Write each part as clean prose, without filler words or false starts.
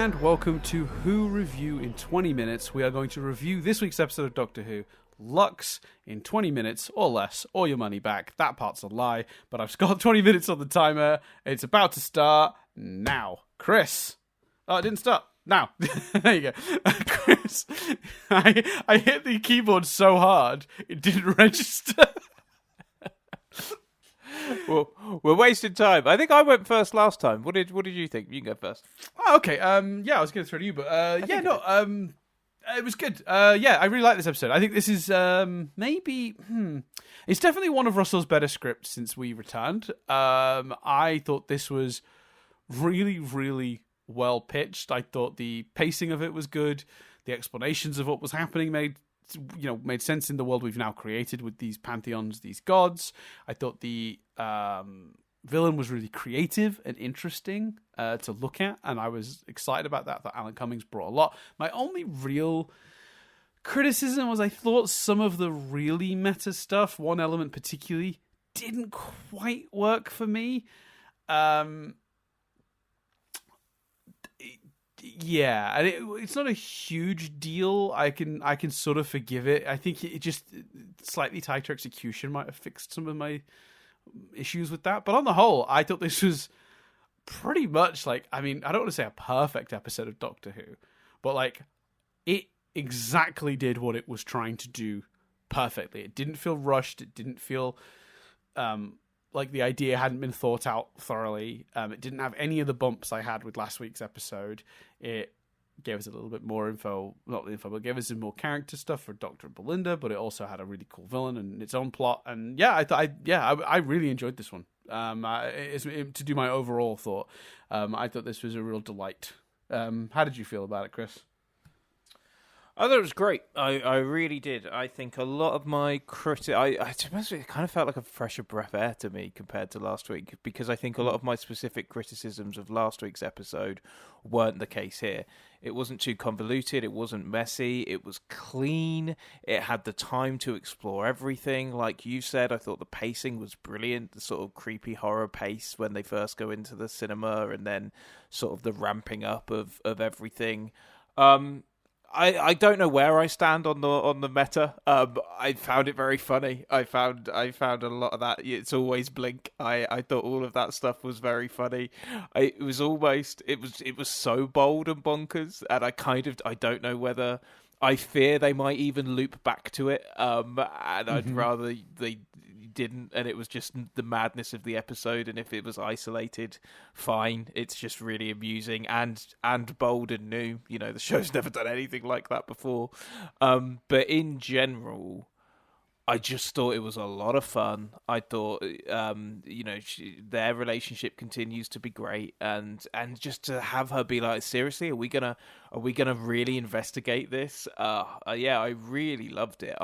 and welcome to Who Review in 20 minutes. We are going to review this week's episode of Doctor Who LUX in 20 minutes or less, or your money back. That part's a lie, but I've got 20 minutes on the timer. It's about to start now. Chris. Oh, it didn't start. Now. There you go. Chris, I hit the keyboard so hard, it didn't register. Well, we're wasting time. I think I went first last time. What did you think? You can go first. Oh, okay. Yeah, I was going to throw to you, but it was good. Yeah, I really like this episode. I think this is it's definitely one of Russell's better scripts since we returned. I thought this was really, really well pitched. I thought the pacing of it was good. The explanations of what was happening made sense in the world we've now created with these pantheons, these gods. I thought the villain was really creative and interesting to look at, and I was excited about that. I thought Alan Cummings brought a lot. My only real criticism was I thought some of the really meta stuff, one element particularly, didn't quite work for me. Yeah, and it's not a huge deal. I can sort of forgive it. I think it just slightly tighter execution might have fixed some of my issues with that. But on the whole, I thought this was pretty much I don't want to say a perfect episode of Doctor Who, but it exactly did what it was trying to do perfectly. It didn't feel rushed. It didn't feel like the idea hadn't been thought out thoroughly. It didn't have any of the bumps I had with last week's episode. It gave us a little bit more info, not info, but gave us some more character stuff for Doctor and Belinda, but it also had a really cool villain and its own plot. And yeah, I really enjoyed this one. To do my overall thought, I thought this was a real delight. How did you feel about it, Chris? I thought it was great. I really did. I think a lot of my it kind of felt like a fresher breath of air to me compared to last week, because I think a lot of my specific criticisms of last week's episode weren't the case here. It wasn't too convoluted. It wasn't messy. It was clean. It had the time to explore everything. Like you said, I thought the pacing was brilliant. The sort of creepy horror pace when they first go into the cinema, and then sort of the ramping up of everything. I don't know where I stand on the meta. I found it very funny. I found a lot of that. It's always Blink. I thought all of that stuff was very funny. It was so bold and bonkers, and I don't know whether I fear they might even loop back to it. And I'd rather they didn't, and it was just the madness of the episode. And if it was isolated, fine. It's just really amusing and bold and new. The show's never done anything like that before. But in general, I just thought it was a lot of fun. I thought their relationship continues to be great, and just to have her be like, seriously, are we gonna really investigate this? I really loved it.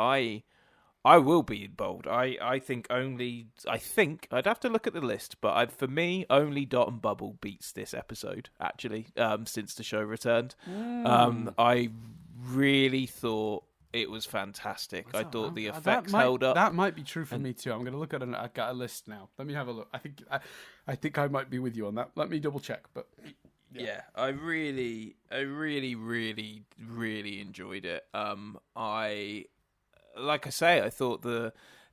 I will be bold. I think I'd have to look at the list, but for me, only Dot and Bubble beats this episode, actually, since the show returned. I really thought it was fantastic. I thought the effects held up. That might be true for me too. I'm going to look at it. I've got a list now. Let me have a look. I think I might be with you on that. Let me double check, but... Yeah, I really, really, really enjoyed it. Like I say, I thought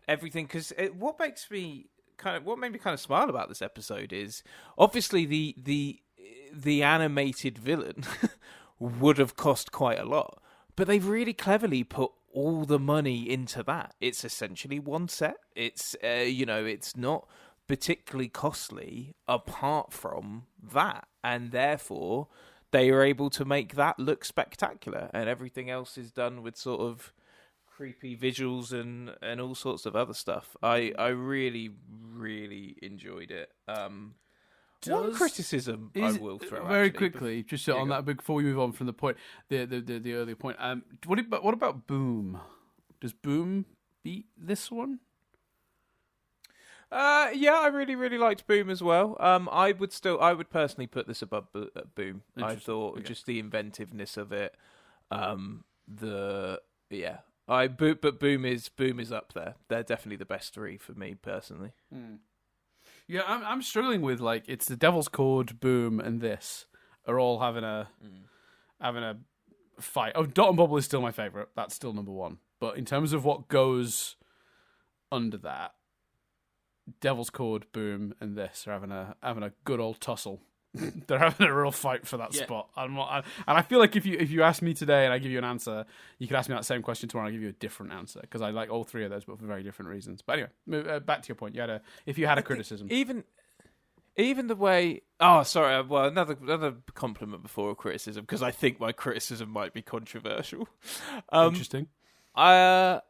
everything, because what made me kind of smile about this episode is obviously the animated villain would have cost quite a lot, but they've really cleverly put all the money into that. It's essentially one set. It's it's not particularly costly apart from that, and therefore they are able to make that look spectacular, and everything else is done with sort of creepy visuals and all sorts of other stuff. I really, really enjoyed it. One criticism I will throw very quickly, just on that before we move on from the point, the earlier point. What about Boom? Does Boom beat this one? I really, really liked Boom as well. I would personally put this above Boom. I thought just the inventiveness of it. But Boom is up there. They're definitely the best three for me personally. Yeah, I'm struggling with it's the Devil's Cord, Boom, and this are all having a fight. Oh, Dot and Bubble is still my favourite. That's still number one. But in terms of what goes under that, Devil's Cord, Boom, and this are having a good old tussle. They're having a real fight for that spot. And I feel like if you ask me today and I give you an answer, you could ask me that same question tomorrow and I'll give you a different answer because I like all three of those, but for very different reasons. But anyway, back to your point. If you had a criticism, even the way. Oh, sorry. Well, another compliment before a criticism because I think my criticism might be controversial. Interesting. I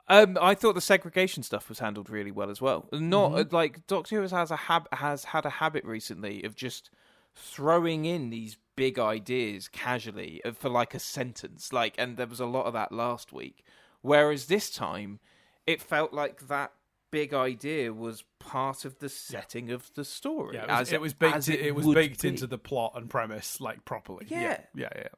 thought the segregation stuff was handled really well as well. Not like Doctor Who has had a habit recently of just throwing in these big ideas casually for like a sentence, and there was a lot of that last week. Whereas this time, it felt like that big idea was part of the setting of the story. Yeah, it was baked into the plot and premise properly. Yeah,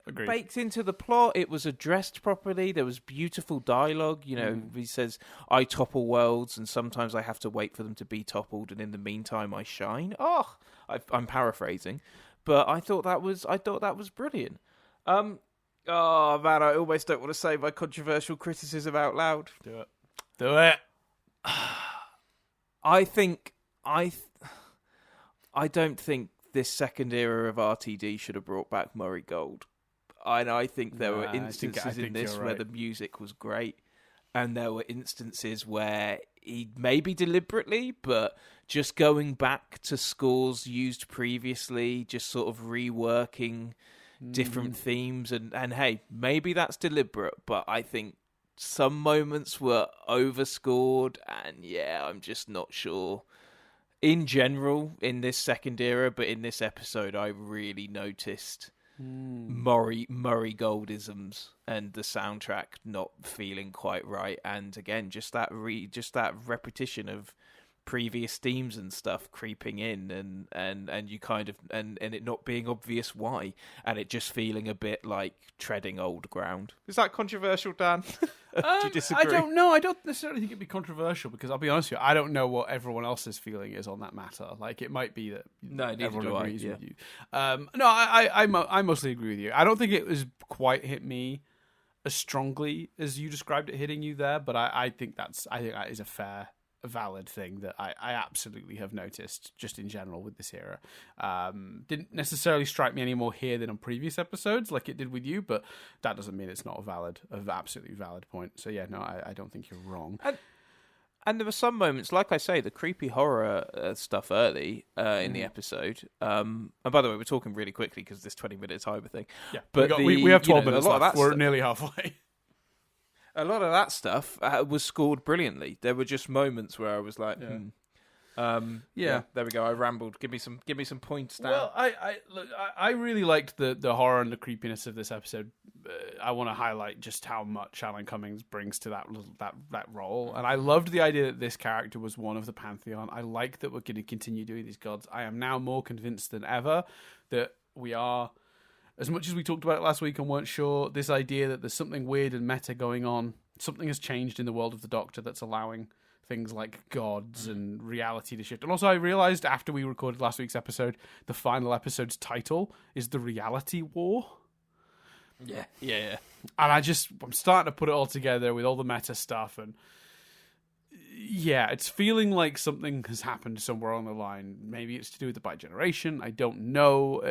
agreed. Baked into the plot, it was addressed properly. There was beautiful dialogue. He says, "I topple worlds, and sometimes I have to wait for them to be toppled, and in the meantime, I shine." I'm paraphrasing, but I thought that was brilliant. Oh man, I almost don't want to say my controversial criticism out loud. Do it. I don't think this second era of RTD should have brought back Murray Gold. And I think there were instances in this where the music was great, and there were instances where he maybe deliberately, but just going back to scores used previously, just sort of reworking different themes, and hey, maybe that's deliberate, but I think some moments were overscored, and I'm just not sure. In general, in this second era, but in this episode, I really noticed Murray Goldisms and the soundtrack not feeling quite right, and again, just that repetition of previous themes and stuff creeping in, and you kind of and it not being obvious why, and it just feeling a bit like treading old ground. Is that controversial, Dan? Do you disagree? I don't know. I don't necessarily think it'd be controversial because I'll be honest with you, I don't know what everyone else's feeling is on that matter. It might be that everyone agrees with you. No, I mostly agree with you. I don't think it was quite hit me as strongly as you described it hitting you there, but I think that is a valid thing that I absolutely have noticed just in general with this era. Didn't necessarily strike me any more here than on previous episodes like it did with you, but that doesn't mean it's not an absolutely valid point. So I don't think you're wrong. And there were some moments, like I say, the creepy horror stuff early in the episode. And by the way, we're talking really quickly because this 20-minute timer thing. Yeah, but we have 12 minutes left. We're nearly halfway. A lot of that stuff was scored brilliantly. There were just moments where I was like, there we go. I rambled. Give me some points, Dan. Well, I really liked the horror and the creepiness of this episode. I want to highlight just how much Alan Cummings brings to that role, and I loved the idea that this character was one of the pantheon. I like that we're going to continue doing these gods. I am now more convinced than ever that we are. As much as we talked about it last week and weren't sure, this idea that there's something weird and meta going on, something has changed in the world of the Doctor that's allowing things like gods and reality to shift. And also I realised after we recorded last week's episode, the final episode's title is The Reality War. Yeah. And I'm starting to put it all together with all the meta stuff, and it's feeling like something has happened somewhere on the line. Maybe it's to do with the bi-generation. I don't know.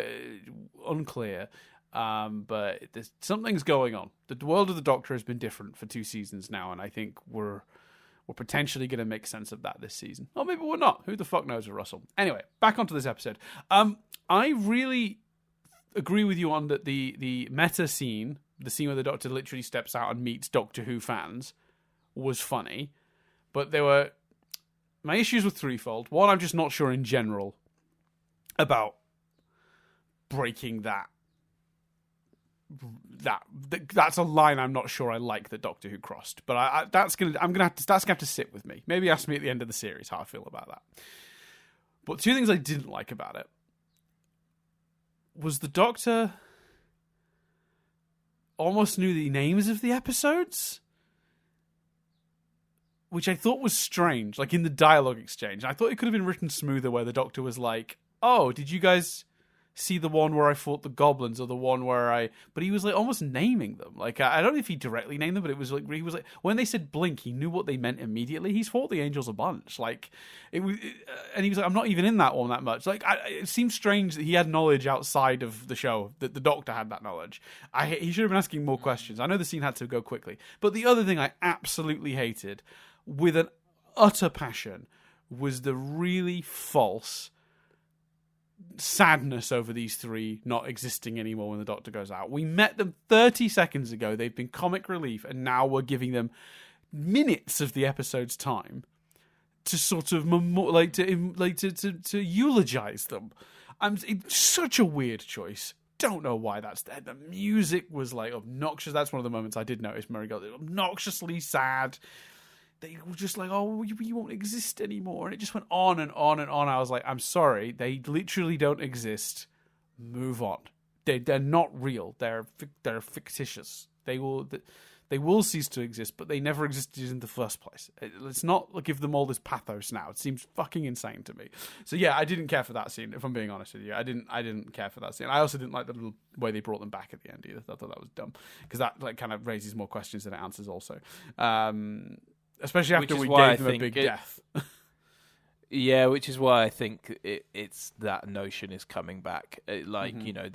Unclear. But something's going on. The world of the Doctor has been different for 2 seasons now, and I think we're potentially going to make sense of that this season. Or maybe we're not. Who the fuck knows with Russell? Anyway, back onto this episode. I really agree with you on that the meta scene, the scene where the Doctor literally steps out and meets Doctor Who fans, was funny. But my issues were threefold. One, I'm just not sure in general about breaking that. That's a line I'm not sure I like that Doctor Who crossed. But that's gonna have to sit with me. Maybe ask me at the end of the series how I feel about that. But 2 things I didn't like about it was the Doctor almost knew the names of the episodes, which I thought was strange, in the dialogue exchange. I thought it could have been written smoother where the Doctor was like, oh, did you guys see the one where I fought the goblins or the one where but he was like almost naming them. Like, I don't know if he directly named them, but it was like, he was like, when they said blink, he knew what they meant immediately. He's fought the angels a bunch. Like, and he was like, I'm not even in that one that much. Like, it seems strange that he had knowledge outside of the show, that the Doctor had that knowledge. He should have been asking more questions. I know the scene had to go quickly. But the other thing I absolutely hated, with an utter passion, was the really false sadness over these three not existing anymore when the Doctor goes out. We met them 30 seconds ago. They've been comic relief, and now we're giving them minutes of the episode's time to sort of to eulogize them. It's such a weird choice. Don't know why that's there. The music was like obnoxious. That's one of the moments I did notice. Murray got obnoxiously sad. They were just like, oh, you won't exist anymore. And it just went on and on and on. I was like, I'm sorry. They literally don't exist. Move on. They're not real. They're fictitious. They will cease to exist, but they never existed in the first place. Let's not give them all this pathos now. It seems fucking insane to me. So yeah, I didn't care for that scene, if I'm being honest with you. I didn't care for that scene. I also didn't like the little way they brought them back at the end either. I thought that was dumb. Because that like kind of raises more questions than it answers also. Especially after we gave them a big death. Yeah, which is why I think it's that notion is coming back. You know,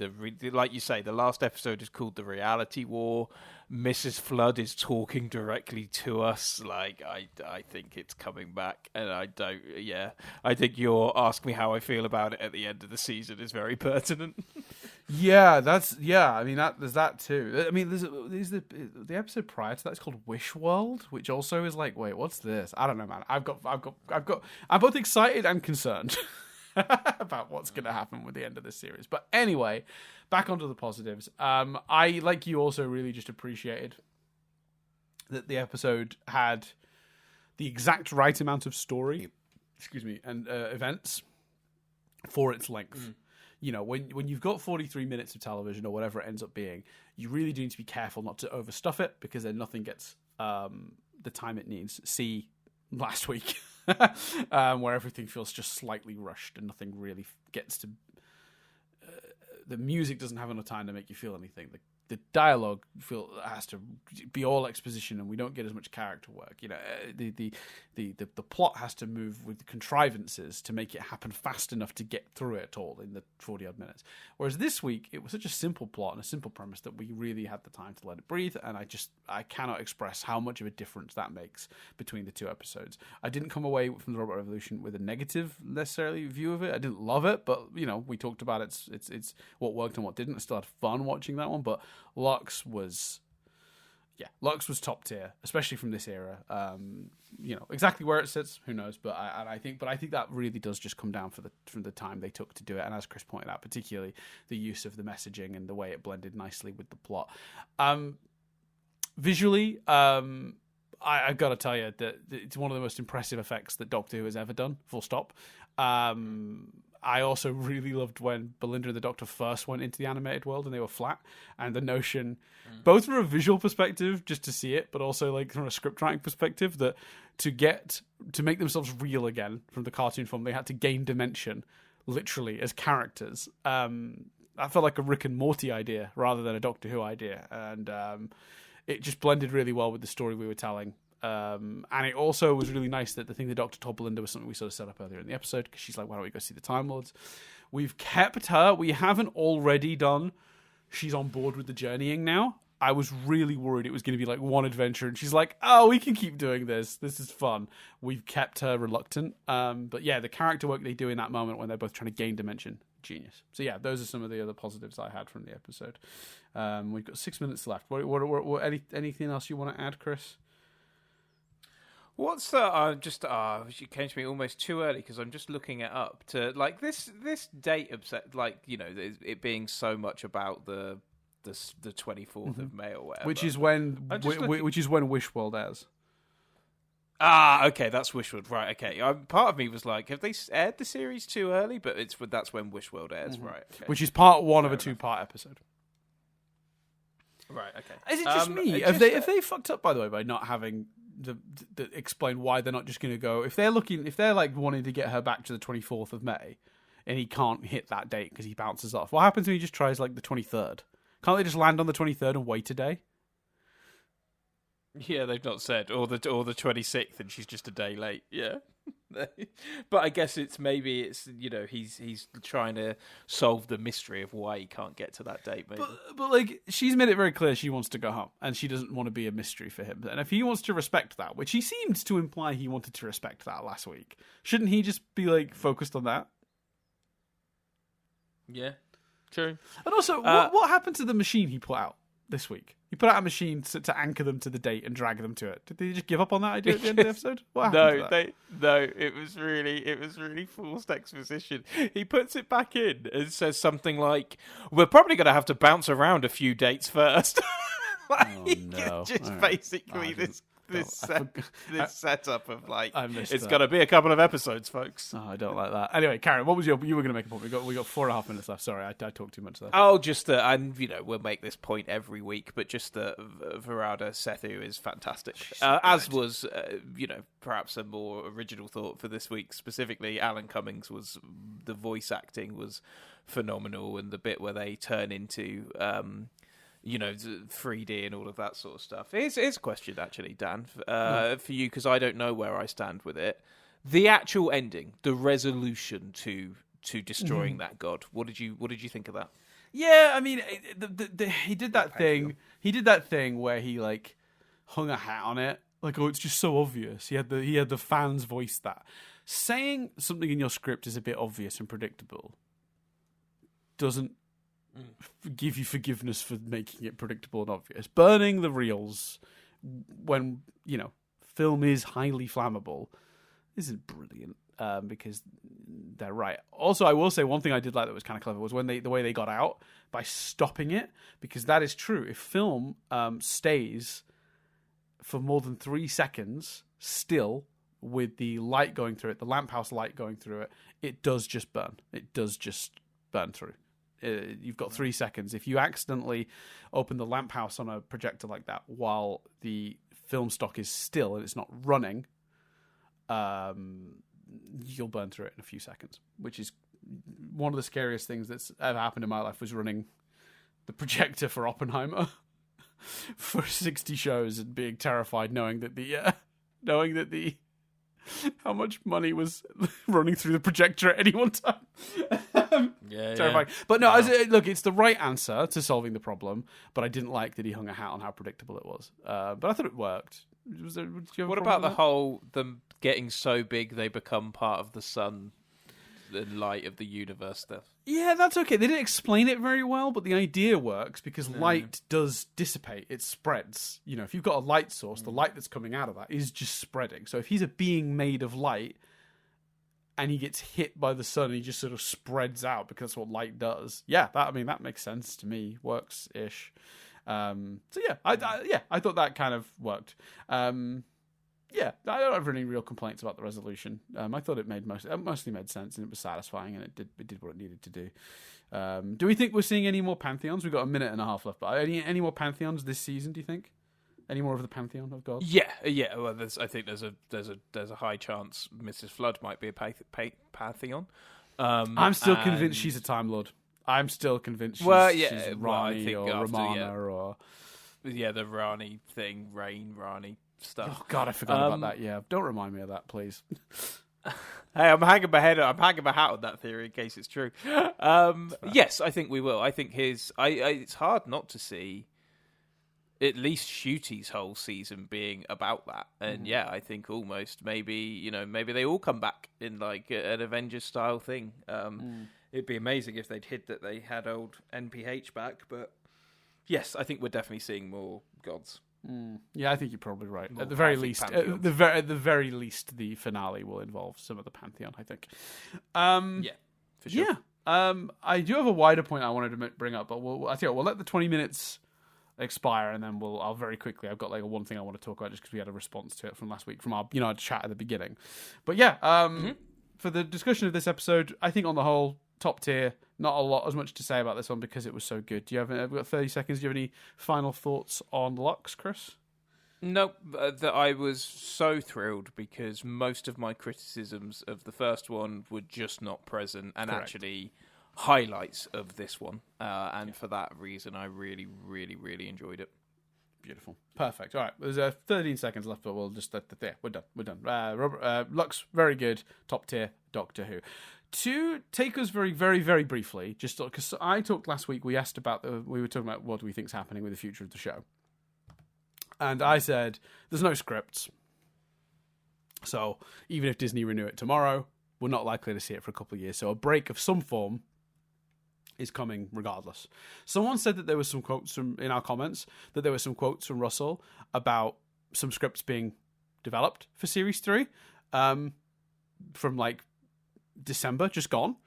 like you say, the last episode is called The Reality War. Mrs. Flood is talking directly to us. Like, I think it's coming back, and I don't. Yeah, I think your ask me how I feel about it at the end of the season is very pertinent. Yeah, I mean, there's that too. I mean, there's the episode prior to that is called Wish World, which also is like, wait, what's this? I don't know, man. I'm both excited and concerned about what's going to happen with the end of this series. But anyway, back onto the positives. I, like you, also really just appreciated that the episode had the exact right amount of story, and events for its length. You know, when you've got 43 minutes of television or whatever it ends up being, you really do need to be careful not to overstuff it, because then nothing gets the time it needs. See last week, where everything feels just slightly rushed and nothing really gets to... the music doesn't have enough time to make you feel anything. The dialogue has to be all exposition, and we don't get as much character work. You know, the plot has to move with the contrivances to make it happen fast enough to get through it all in the 40-odd minutes. Whereas this week, it was such a simple plot and a simple premise that we really had the time to let it breathe, and I cannot express how much of a difference that makes between the two episodes. I didn't come away from the Robot Revolution with a negative, necessarily, view of it. I didn't love it, but, you know, we talked about it's what worked and what didn't. I still had fun watching that one, but Lux was top tier, especially from this era. You know, exactly where it sits, who knows? But I think that really does just come down from the time they took to do it, and as Chris pointed out, particularly the use of the messaging and the way it blended nicely with the plot. Visually, I got to tell you that it's one of the most impressive effects that Doctor Who has ever done. Full stop. I also really loved when Belinda and the Doctor first went into the animated world and they were flat, and the notion, both from a visual perspective, just to see it, but also like from a script writing perspective, that to make themselves real again from the cartoon form, they had to gain dimension, literally, as characters. I felt like a Rick and Morty idea rather than a Doctor Who idea, and it just blended really well with the story we were telling. And it also was really nice that the thing the Doctor told Belinda was something we sort of set up earlier in the episode, because she's like, why don't we go see the Time Lords? We've kept her. We haven't already done she's on board with the journeying now. I was really worried it was going to be like one adventure, and she's like, oh, we can keep doing this. This is fun. We've kept her reluctant. But yeah, the character work they do in that moment when they're both trying to gain dimension, genius. So yeah, those are some of the other positives I had from the episode. We've got 6 minutes left. Anything else you want to add, Chris? What's the it came to me almost too early, because I'm just looking it up to like this date upset, like, you know, it being so much about the 24th of May or whatever, which is when Wish World airs. Okay, that's Wish World, right? Okay, part of me was like, have they aired the series too early? But that's when Wish World airs, right? Okay. Which is part one of a 2-part episode. Right. Okay. Is it just me? Have they fucked up, by the way, by not having the explain why they're not just going to go, if they're like wanting to get her back to the 24th of May, and he can't hit that date because he bounces off. What happens when he just tries like the 23rd? Can't they just land on the 23rd and wait a day? Yeah, they've not said, or the 26th, and she's just a day late. Yeah, but I guess it's he's trying to solve the mystery of why he can't get to that date. Maybe, but like she's made it very clear she wants to go home, and she doesn't want to be a mystery for him. And if he wants to respect that, which he seemed to imply he wanted to respect that last week, shouldn't he just be like focused on that? Yeah, true. And also, what happened to the machine he put out this week? He put out a machine to anchor them to the date and drag them to it. Did they just give up on that idea at the end of the episode? What happened to that? It was really forced exposition. He puts it back in and says something like, "We're probably going to have to bounce around a few dates first." Just basically this setup of like it's going to be a couple of episodes, folks. Oh, I don't like that. Anyway, Karen, what was you were going to make a point? We got 4.5 minutes left. Sorry, I talked too much there. Oh, just that, and we'll make this point every week, but just that Verada Sethu is fantastic, as was perhaps a more original thought for this week. Specifically, Alan Cummings the voice acting was phenomenal, and the bit where they turn into 3D and all of that sort of stuff. Here's a question, actually, Dan, for you, because I don't know where I stand with it. The actual ending, the resolution to destroying that god. What did you think of that? Yeah, I mean, he did that thing. He did that thing where he like hung a hat on it. Like, it's just so obvious. He had the fans voice that. Saying something in your script is a bit obvious and predictable doesn't give you forgiveness for making it predictable and obvious. Burning the reels when film is highly flammable isn't brilliant, because they're right. Also, I will say one thing I did like that was kind of clever was the way they got out by stopping it, because that is true. If film stays for more than 3 seconds still with the light going through it, the lamphouse light going through it, it does just burn. It does just burn through. You've got 3 seconds. If you accidentally open the lamp house on a projector like that while the film stock is still and it's not running, you'll burn through it in a few seconds, which is one of the scariest things that's ever happened in my life, was running the projector for Oppenheimer for 60 shows and being terrified knowing that the how much money was running through the projector at any one time. Terrifying. Yeah. But no, look, it's the right answer to solving the problem, but I didn't like that he hung a hat on how predictable it was. But I thought it worked. What about the whole, them getting so big they become part of the sun, the light of the universe stuff? Yeah, that's okay. They didn't explain it very well, but the idea works because light does dissipate. It spreads. If you've got a light source, the light that's coming out of that is just spreading. So if he's a being made of light and he gets hit by the sun and he just sort of spreads out because that's what light does. Yeah, that makes sense to me. Works-ish. I thought that kind of worked. I don't have any real complaints about the resolution. I thought it mostly made sense, and it was satisfying, and it did what it needed to do. Do we think we're seeing any more pantheons? We've got a minute and a half left, but any more pantheons this season? Do you think any more of the pantheon of gods? Yeah. Well, I think there's a high chance Mrs. Flood might be a pantheon. I'm still convinced she's a Time Lord. I'm still convinced she's Rani or Romana or the Rani thing, Rani stuff. Oh God, I forgot about that. Yeah, don't remind me of that, please. Hey, I'm hanging my hat on that theory in case it's true. Yes, I think we will. I think it's hard not to see at least Shooty's whole season being about that. And I think almost maybe they all come back in like an Avengers style thing. It'd be amazing if they'd hid that they had old NPH back, but yes, I think we're definitely seeing more gods. Yeah, I think you're probably right. At the very least, the finale will involve some of the pantheon, I think. For sure. Yeah. I do have a wider point I wanted to bring up, but we'll let the 20 minutes expire, and then I'll very quickly. I've got like one thing I want to talk about just because we had a response to it from last week from our chat at the beginning. But for the discussion of this episode, I think on the whole, top tier. Not as much to say about this one because it was so good. We've got 30 seconds. Do you have any final thoughts on Lux, Chris? Nope, that I was so thrilled because most of my criticisms of the first one were just not present, and Correct. actually highlights of this one. And for that reason, I really, really, really enjoyed it. Beautiful. Perfect. All right. There's 13 seconds left, but we'll just there. We're done. We're done. Lux, very good. Top tier Doctor Who. To take us very, very, very briefly, just because I talked last week, we were talking about what do we think's happening with the future of the show. And I said, there's no scripts. So even if Disney renew it tomorrow, we're not likely to see it for a couple of years. So a break of some form is coming regardless. Someone said that there was some quotes in our comments, that there were some quotes from Russell about some scripts being developed for Series 3 from like December, just gone.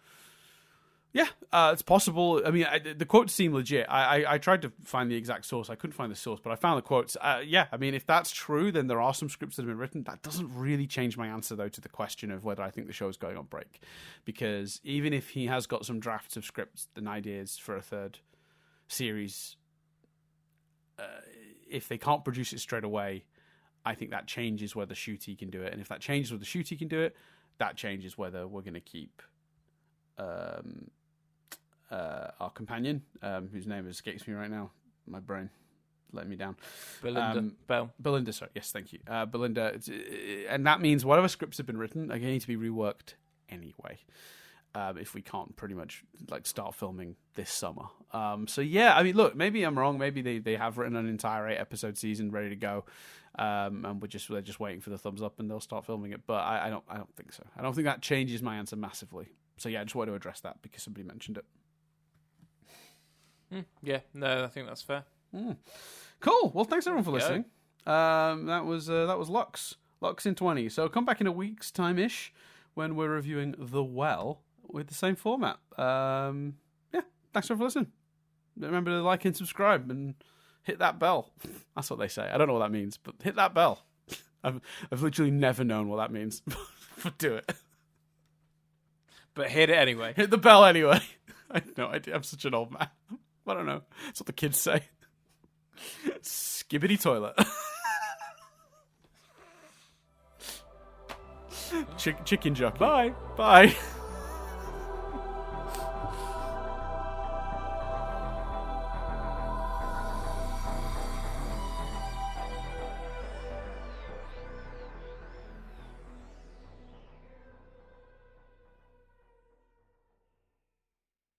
Yeah, it's possible. I mean, the quotes seem legit. I tried to find the exact source. I couldn't find the source, but I found the quotes. Yeah, I mean, if that's true, then there are some scripts that have been written. That doesn't really change my answer, though, to the question of whether I think the show is going on break. Because even if he has got some drafts of scripts and ideas for a third series, if they can't produce it straight away, I think that changes whether Ncuti can do it. And if that changes whether Ncuti can do it, that changes whether we're going to keep our companion, whose name escapes me right now. My brain letting me down. Belinda, sorry. Yes, thank you. Belinda. And that means whatever scripts have been written are going to be reworked anyway. If we can't pretty much like start filming this summer. So yeah, I mean, look, maybe I'm wrong. Maybe they have written an entire 8-episode season ready to go. And they're just waiting for the thumbs up and they'll start filming it. But I don't think so. I don't think that changes my answer massively. So yeah, I just wanted to address that because somebody mentioned it. Yeah, no, I think that's fair. Cool. Well, thanks everyone for listening. That was Lux in 20. So come back in a week's time ish when we're reviewing The Well with the same format. Yeah, thanks everyone for listening. Remember to like and subscribe and hit that bell. That's what they say. I don't know what that means, but hit that bell. I've literally never known what that means, but do it. But hit it anyway. Hit the bell anyway. I have no idea. I'm such an old man. I don't know. That's what the kids say. Skibbity toilet. Chicken jockey. Bye. Bye.